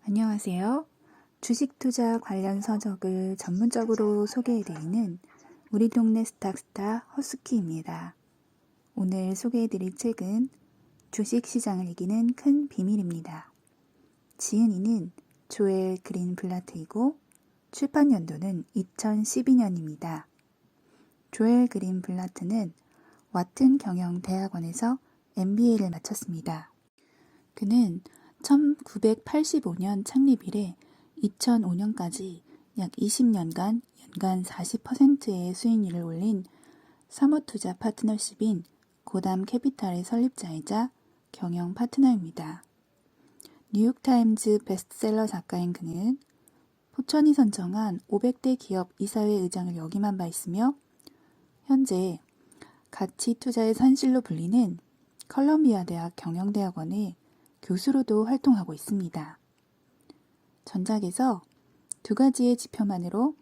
안녕하세요. 주식 투자 관련 서적을 전문적으로 소개해드리는 우리 동네 스탁스타 허스키입니다. 오늘 소개해드릴 책은 주식 시장을 이기는 큰 비밀입니다. 지은이는 조엘 그린블라트이고 출판 연도는 2012년입니다. 조엘 그린블라트는 와튼 경영대학원에서 MBA를 마쳤습니다. 그는 1985년 창립 이래 2005년까지 약 20년간 연간 40%의 수익률을 올린 사모투자 파트너십인 고담 캐피탈의 설립자이자 경영 파트너입니다. 뉴욕타임즈 베스트셀러 작가인 그는 포천이 선정한 500대 기업 이사회 의장을 역임한 바 있으며 현재 가치 투자의 산실로 불리는 컬럼비아 대학 경영대학원의 교수로도 활동하고 있습니다. 전작에서 두 가지의 지표만으로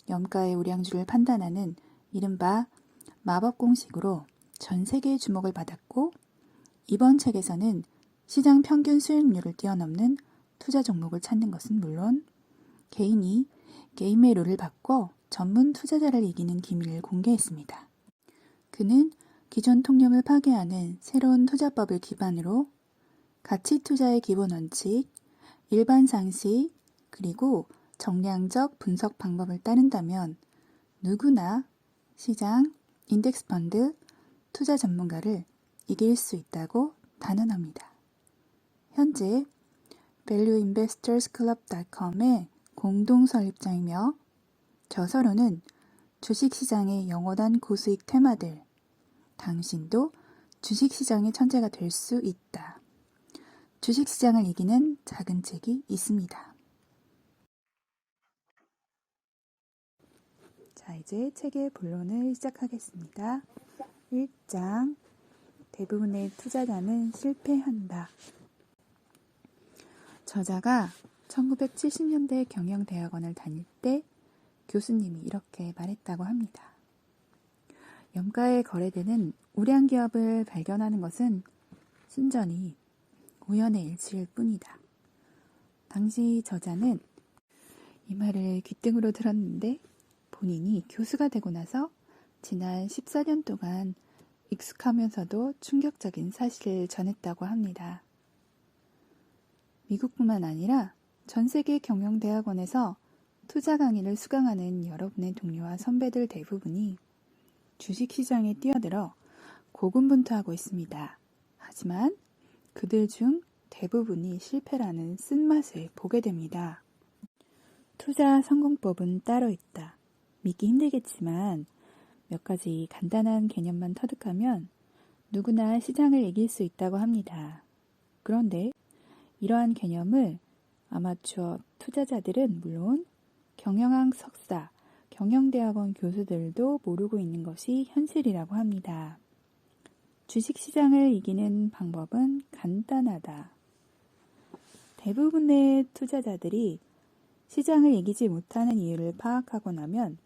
염가의 우량주를 판단하는 이른바 마법 공식으로 전 세계의 주목을 받았고, 이번 책에서는 시장 평균 수익률을 뛰어넘는 투자 종목을 찾는 것은 물론 개인이 게임의 룰을 바꿔 전문 투자자를 이기는 기밀을 공개했습니다. 그는 기존 통념을 파괴하는 새로운 투자법을 기반으로 가치 투자의 기본 원칙, 일반 상식, 그리고 정량적 분석 방법을 따른다면 누구나 시장, 인덱스 펀드, 투자 전문가를 이길 수 있다고 단언합니다. 현재 valueinvestorsclub.com의 공동 설립자이며 저서로는 주식시장의 영원한 고수익 테마들, 당신도 주식시장의 천재가 될 수 있다. 주식시장을 이기는 작은 책이 있습니다. 자, 이제 책의 본론을 시작하겠습니다. 1장, 대부분의 투자자는 실패한다. 저자가 1970년대 경영대학원을 다닐 때 교수님이 이렇게 말했다고 합니다. 염가에 거래되는 우량 기업을 발견하는 것은 순전히 우연의 일치일 뿐이다. 당시 저자는 이 말을 귓등으로 들었는데 본인이 교수가 되고 나서 지난 14년 동안 익숙하면서도 충격적인 사실을 전했다고 합니다. 미국뿐만 아니라 전 세계 경영대학원에서 투자 강의를 수강하는 여러분의 동료와 선배들 대부분이 주식시장에 뛰어들어 고군분투하고 있습니다. 하지만 그들 중 대부분이 실패라는 쓴맛을 보게 됩니다. 투자 성공법은 따로 있다. 믿기 힘들겠지만 몇 가지 간단한 개념만 터득하면 누구나 시장을 이길 수 있다고 합니다. 그런데 이러한 개념을 아마추어 투자자들은 물론 경영학 석사, 경영대학원 교수들도 모르고 있는 것이 현실이라고 합니다. 주식시장을 이기는 방법은 간단하다. 대부분의 투자자들이 시장을 이기지 못하는 이유를 파악하고 나면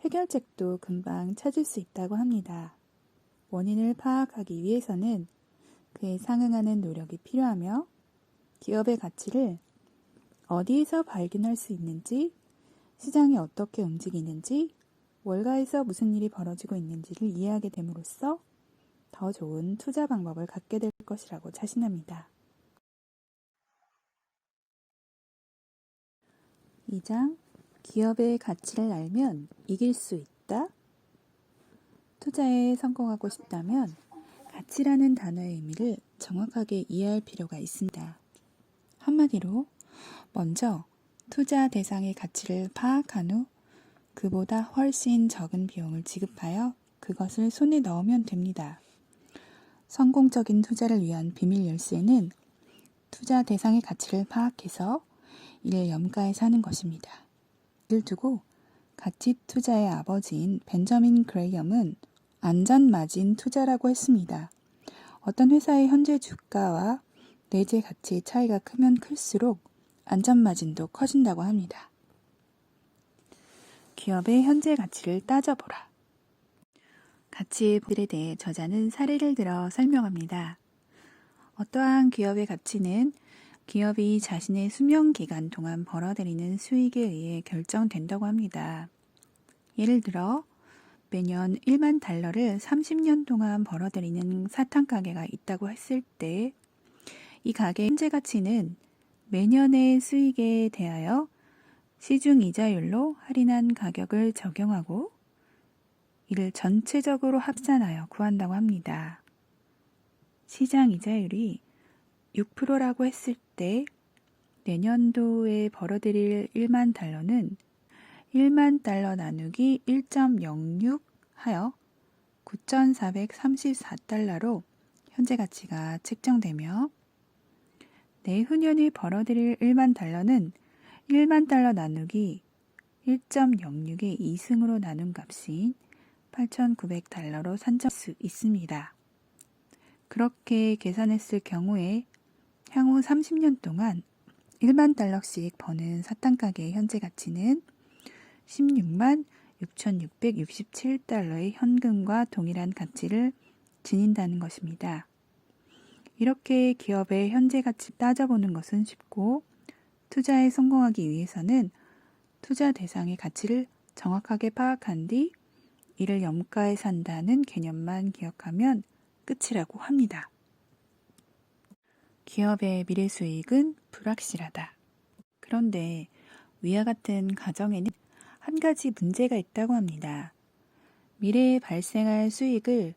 해결책도 금방 찾을 수 있다고 합니다. 원인을 파악하기 위해서는 그에 상응하는 노력이 필요하며 기업의 가치를 어디에서 발견할 수 있는지, 시장이 어떻게 움직이는지, 월가에서 무슨 일이 벌어지고 있는지를 이해하게 됨으로써 더 좋은 투자 방법을 갖게 될 것이라고 자신합니다. 2장, 기업의 가치를 알면 이길 수 있다? 투자에 성공하고 싶다면 가치라는 단어의 의미를 정확하게 이해할 필요가 있습니다. 한마디로 먼저 투자 대상의 가치를 파악한 후 그보다 훨씬 적은 비용을 지급하여 그것을 손에 넣으면 됩니다. 성공적인 투자를 위한 비밀 열쇠는 투자 대상의 가치를 파악해서 이를 염가에 사는 것입니다. 이를 두고 가치 투자의 아버지인 벤저민 그레이엄은 안전 마진 투자라고 했습니다. 어떤 회사의 현재 주가와 내재 가치의 차이가 크면 클수록 안전 마진도 커진다고 합니다. 기업의 현재 가치를 따져보라. 가치의 부들에 대해 저자는 사례를 들어 설명합니다. 어떠한 기업의 가치는 기업이 자신의 수명 기간 동안 벌어들이는 수익에 의해 결정된다고 합니다. 예를 들어 매년 1만 달러를 30년 동안 벌어들이는 사탕 가게가 있다고 했을 때 이 가게의 현재 가치는 매년의 수익에 대하여 시중 이자율로 할인한 가격을 적용하고 이를 전체적으로 합산하여 구한다고 합니다. 시장 이자율이 6%라고 했을 때 내년도에 벌어들일 1만 달러는 1만 달러 나누기 1.06 하여 9,434달러로 현재 가치가 책정되며 내후년에 벌어들일 1만 달러는 1만 달러 나누기 1.06의 2승으로 나눈 값인 8,900달러로 산정할 수 있습니다. 그렇게 계산했을 경우에 향후 30년 동안 1만 달러씩 버는 사탕 가게의 현재 가치는 16만 6,667달러의 현금과 동일한 가치를 지닌다는 것입니다. 이렇게 기업의 현재 가치 따져보는 것은 쉽고 투자에 성공하기 위해서는 투자 대상의 가치를 정확하게 파악한 뒤 이를 염가에 산다는 개념만 기억하면 끝이라고 합니다. 기업의 미래 수익은 불확실하다. 그런데 위와 같은 가정에는 한 가지 문제가 있다고 합니다. 미래에 발생할 수익을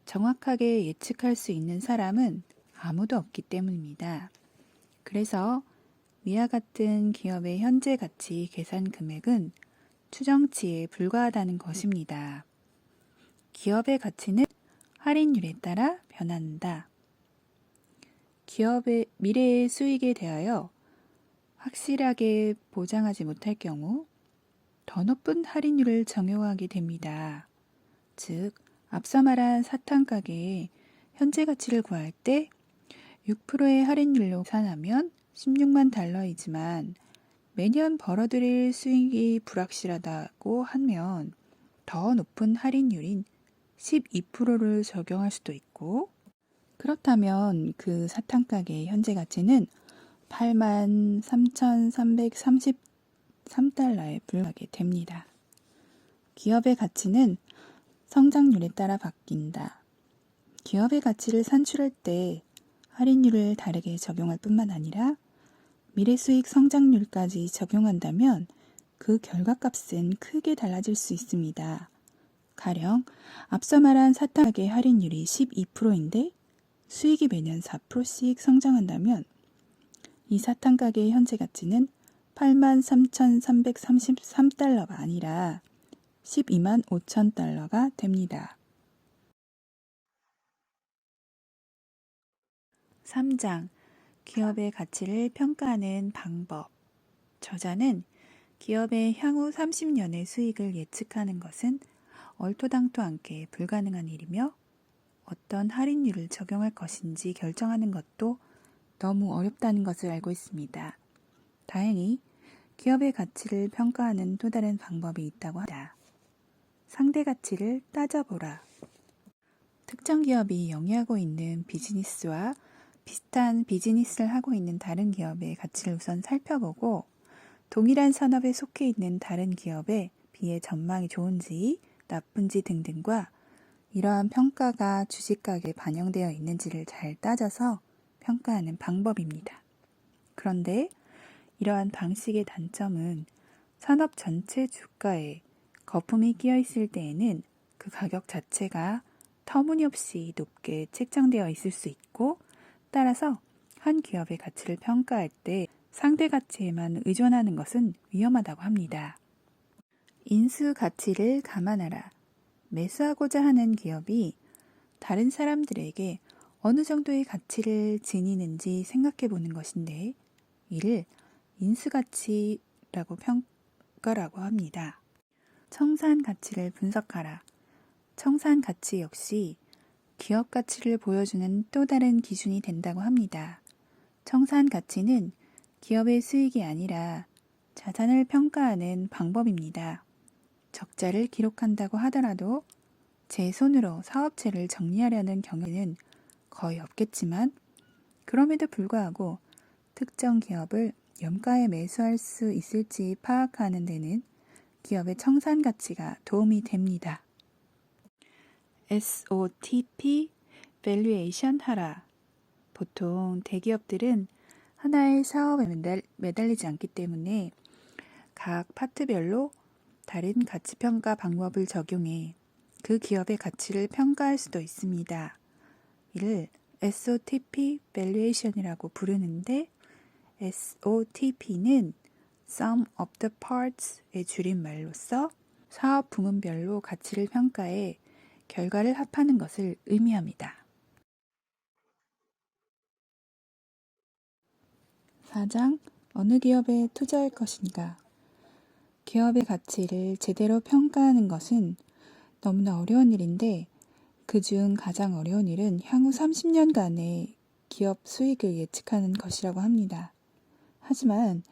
정확하게 예측할 수 있는 사람은 아무도 없기 때문입니다. 그래서 위와 같은 기업의 현재 가치 계산 금액은 추정치에 불과하다는 것입니다. 기업의 가치는 할인율에 따라 변한다. 기업의 미래의 수익에 대하여 확실하게 보장하지 못할 경우 더 높은 할인율을 적용하게 됩니다. 즉, 앞서 말한 사탕 가게의 현재 가치를 구할 때 6%의 할인율로 계산하면 16만 달러이지만 매년 벌어들일 수익이 불확실하다고 하면 더 높은 할인율인 12%를 적용할 수도 있고 그렇다면 그 사탕 가게의 현재 가치는 83,333달러에 불과하게 됩니다. 기업의 가치는 성장률에 따라 바뀐다. 기업의 가치를 산출할 때 할인율을 다르게 적용할 뿐만 아니라 미래 수익 성장률까지 적용한다면 그 결과값은 크게 달라질 수 있습니다. 가령 앞서 말한 사탕 가게 할인율이 12%인데 수익이 매년 4%씩 성장한다면 이 사탕 가게의 현재 가치는 83,333달러가 아니라 12만 5천 달러가 됩니다. 3장 기업의 가치를 평가하는 방법. 저자는 기업의 향후 30년의 수익을 예측하는 것은 얼토당토 않게 불가능한 일이며 어떤 할인율을 적용할 것인지 결정하는 것도 너무 어렵다는 것을 알고 있습니다. 다행히 기업의 가치를 평가하는 또 다른 방법이 있다고 합니다. 상대 가치를 따져보라. 특정 기업이 영위하고 있는 비즈니스와 비슷한 비즈니스를 하고 있는 다른 기업의 가치를 우선 살펴보고 동일한 산업에 속해 있는 다른 기업에 비해 전망이 좋은지 나쁜지 등등과 이러한 평가가 주식 가격에 반영되어 있는지를 잘 따져서 평가하는 방법입니다. 그런데 이러한 방식의 단점은 산업 전체 주가에 거품이 끼어 있을 때에는 그 가격 자체가 터무니없이 높게 책정되어 있을 수 있고 따라서 한 기업의 가치를 평가할 때 상대 가치에만 의존하는 것은 위험하다고 합니다. 인수 가치를 감안하라. 매수하고자 하는 기업이 다른 사람들에게 어느 정도의 가치를 지니는지 생각해 보는 것인데 이를 인수가치라고 평가라고 합니다. 청산 가치를 분석하라. 청산 가치 역시 기업 가치를 보여주는 또 다른 기준이 된다고 합니다. 청산 가치는 기업의 수익이 아니라 자산을 평가하는 방법입니다. 적자를 기록한다고 하더라도 제 손으로 사업체를 정리하려는 경우는 거의 없겠지만 그럼에도 불구하고 특정 기업을 염가에 매수할 수 있을지 파악하는 데는 기업의 청산 가치가 도움이 됩니다. SOTP 밸류에이션 하라. 보통 대기업들은 하나의 사업에 매달리지 않기 때문에 각 파트별로 다른 가치평가 방법을 적용해 그 기업의 가치를 평가할 수도 있습니다. 이를 SOTP 밸류에이션이라고 부르는데 SOTP는 Sum of the Parts의 줄임말로서 사업 부문별로 가치를 평가해 결과를 합하는 것을 의미합니다. 4장 어느 기업에 투자할 것인가? 기업의 가치를 제대로 평가하는 것은 너무나 어려운 일인데 그중 가장 어려운 일은 향후 30년간의 기업 수익을 예측하는 것이라고 합니다. 하지만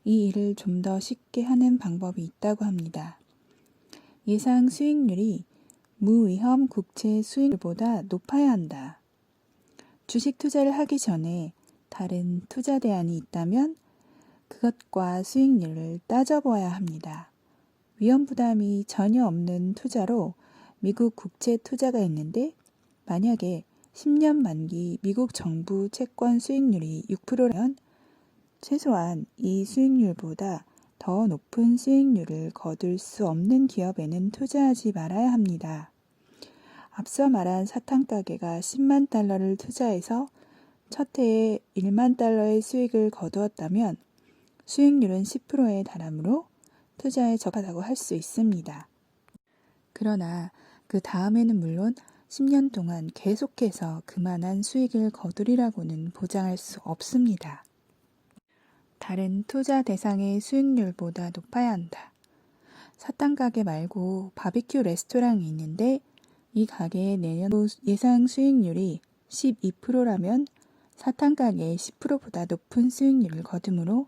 이 일을 좀 더 쉽게 하는 방법이 있다고 합니다. 예상 수익률이 무위험 국채 수익률보다 높아야 한다. 주식 투자를 하기 전에 다른 투자 대안이 있다면 그것과 수익률을 따져보아야 합니다. 위험 부담이 전혀 없는 투자로 미국 국채 투자가 있는데 만약에 10년 만기 미국 정부 채권 수익률이 6%라면 최소한 이 수익률보다 더 높은 수익률을 거둘 수 없는 기업에는 투자하지 말아야 합니다. 앞서 말한 사탕 가게가 10만 달러를 투자해서 첫 해에 1만 달러의 수익을 거두었다면 수익률은 10%에 달하므로 투자에 적합하다고 할 수 있습니다. 그러나 그 다음에는 물론 10년 동안 계속해서 그만한 수익을 거두리라고는 보장할 수 없습니다. 다른 투자 대상의 수익률보다 높아야 한다. 사탕 가게 말고 바비큐 레스토랑이 있는데 이 가게의 내년 예상 수익률이 12%라면 사탕 가게의 10%보다 높은 수익률을 거두므로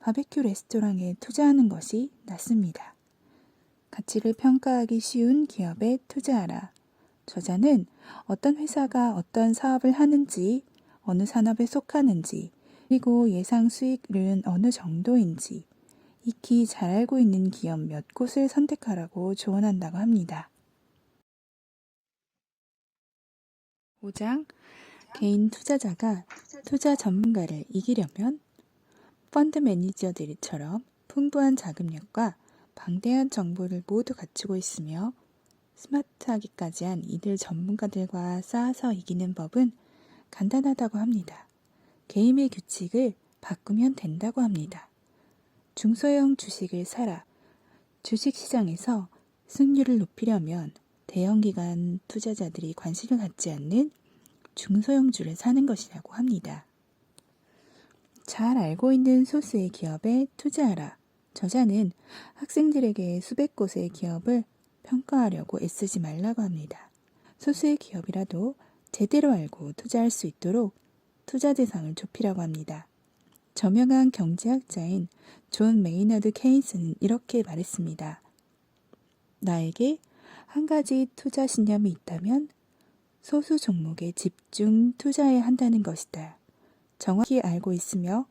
바비큐 레스토랑에 투자하는 것이 낫습니다. 가치를 평가하기 쉬운 기업에 투자하라. 저자는 어떤 회사가 어떤 사업을 하는지, 어느 산업에 속하는지, 그리고 예상 수익률은 어느 정도인지 익히 잘 알고 있는 기업 몇 곳을 선택하라고 조언한다고 합니다. 5장 개인 투자자가 투자 전문가를 이기려면 펀드 매니저들처럼 풍부한 자금력과 방대한 정보를 모두 갖추고 있으며 스마트하기까지 한 이들 전문가들과 싸워서 이기는 법은 간단하다고 합니다. 게임의 규칙을 바꾸면 된다고 합니다. 중소형 주식을 사라. 주식시장에서 승률을 높이려면 대형기관 투자자들이 관심을 갖지 않는 중소형주를 사는 것이라고 합니다. 잘 알고 있는 소수의 기업에 투자하라. 저자는 학생들에게 수백 곳의 기업을 평가하려고 애쓰지 말라고 합니다. 소수의 기업이라도 제대로 알고 투자할 수 있도록 투자 대상을 좁히라고 합니다. 저명한 경제학자인 존 메이너드 케인스는 이렇게 말했습니다. 나에게 한 가지 투자 신념이 있다면 소수 종목에 집중 투자해야 한다는 것이다. 정확히 알고 있으며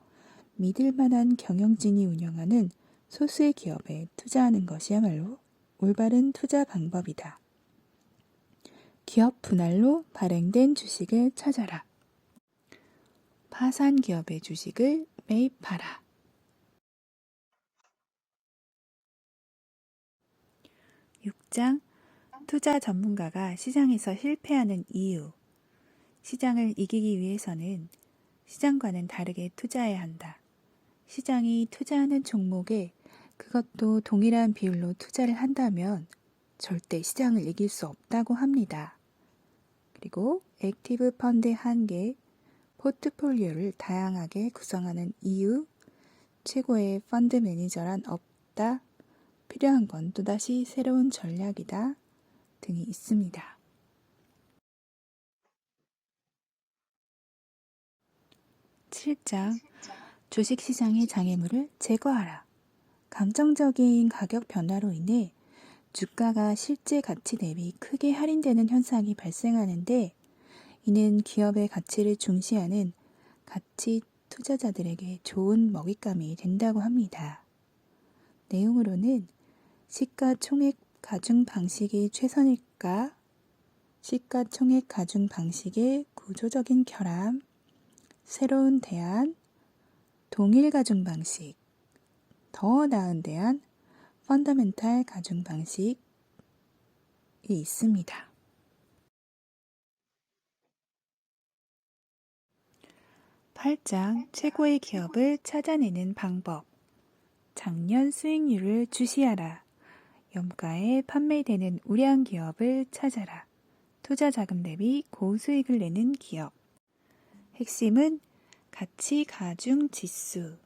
믿을 만한 경영진이 운영하는 소수의 기업에 투자하는 것이야말로 올바른 투자 방법이다. 기업 분할로 발행된 주식을 찾아라. 파산 기업의 주식을 매입하라. 6장 투자 전문가가 시장에서 실패하는 이유. 시장을 이기기 위해서는 시장과는 다르게 투자해야 한다. 시장이 투자하는 종목에 그것도 동일한 비율로 투자를 한다면 절대 시장을 이길 수 없다고 합니다. 그리고 액티브 펀드의 한계, 포트폴리오를 다양하게 구성하는 이유, 최고의 펀드 매니저란 없다, 필요한 건 또다시 새로운 전략이다 등이 있습니다. 7장 주식시장의 장애물을 제거하라. 감정적인 가격 변화로 인해 주가가 실제 가치 대비 크게 할인되는 현상이 발생하는데 이는 기업의 가치를 중시하는 가치 투자자들에게 좋은 먹잇감이 된다고 합니다. 내용으로는 시가총액 가중 방식이 최선일까? 시가총액 가중 방식의 구조적인 결함, 새로운 대안, 동일 가중 방식, 더 나은 대안, 펀더멘탈 가중 방식이 있습니다. (8장) 최고의 기업을 찾아내는 방법. 작년 수익률을 주시하라. 염가에 판매되는 우량 기업을 찾아라. 투자 자금 대비 고수익을 내는 기업. 핵심은 가치 가중 지수의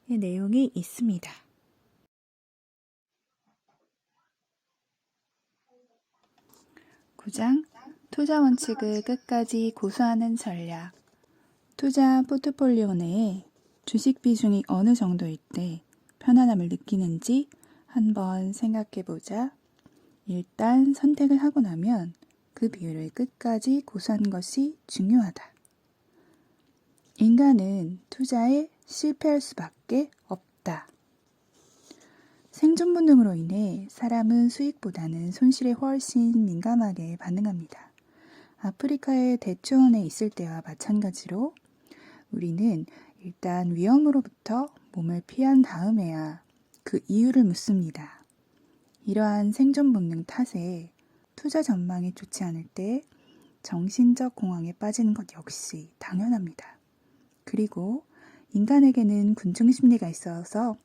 내용이 있습니다. 9장 투자 원칙을 끝까지 고수하는 전략. 투자 포트폴리오 내에 주식 비중이 어느 정도일 때 편안함을 느끼는지 한번 생각해 보자. 일단 선택을 하고 나면 그 비율을 끝까지 고수하는 것이 중요하다. 인간은 투자에 실패할 수밖에 없다. 생존 본능으로 인해 사람은 수익보다는 손실에 훨씬 민감하게 반응합니다. 아프리카의 대초원에 있을 때와 마찬가지로 우리는 일단 위험으로부터 몸을 피한 다음에야 그 이유를 묻습니다. 이러한 생존 본능 탓에 투자 전망이 좋지 않을 때 정신적 공황에 빠지는 것 역시 당연합니다. 그리고 인간에게는 군중 심리가 있어서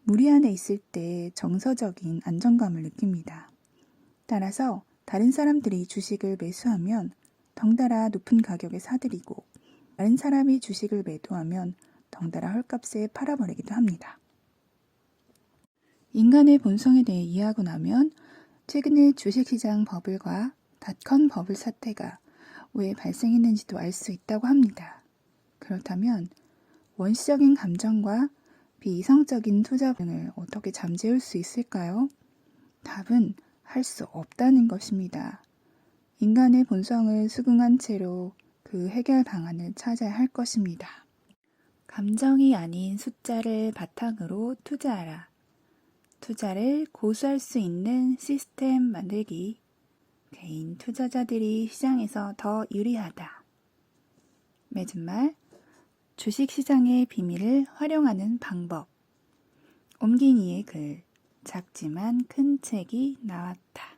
무리 안에 있을 때 정서적인 안정감을 느낍니다. 따라서 다른 사람들이 주식을 매수하면 덩달아 높은 가격에 사들이고 다른 사람이 주식을 매도하면 덩달아 헐값에 팔아버리기도 합니다. 인간의 본성에 대해 이해하고 나면 최근에 주식시장 버블과 닷컴 버블 사태가 왜 발생했는지도 알 수 있다고 합니다. 그렇다면 원시적인 감정과 비이성적인 투자 등을 어떻게 잠재울 수 있을까요? 답은 할 수 없다는 것입니다. 인간의 본성을 수긍한 채로 그 해결 방안을 찾아야 할 것입니다. 감정이 아닌 숫자를 바탕으로 투자하라. 투자를 고수할 수 있는 시스템 만들기. 개인 투자자들이 시장에서 더 유리하다. 맺은말 주식시장의 비밀을 활용하는 방법. 옴기니의 글. 작지만 큰 책이 나왔다.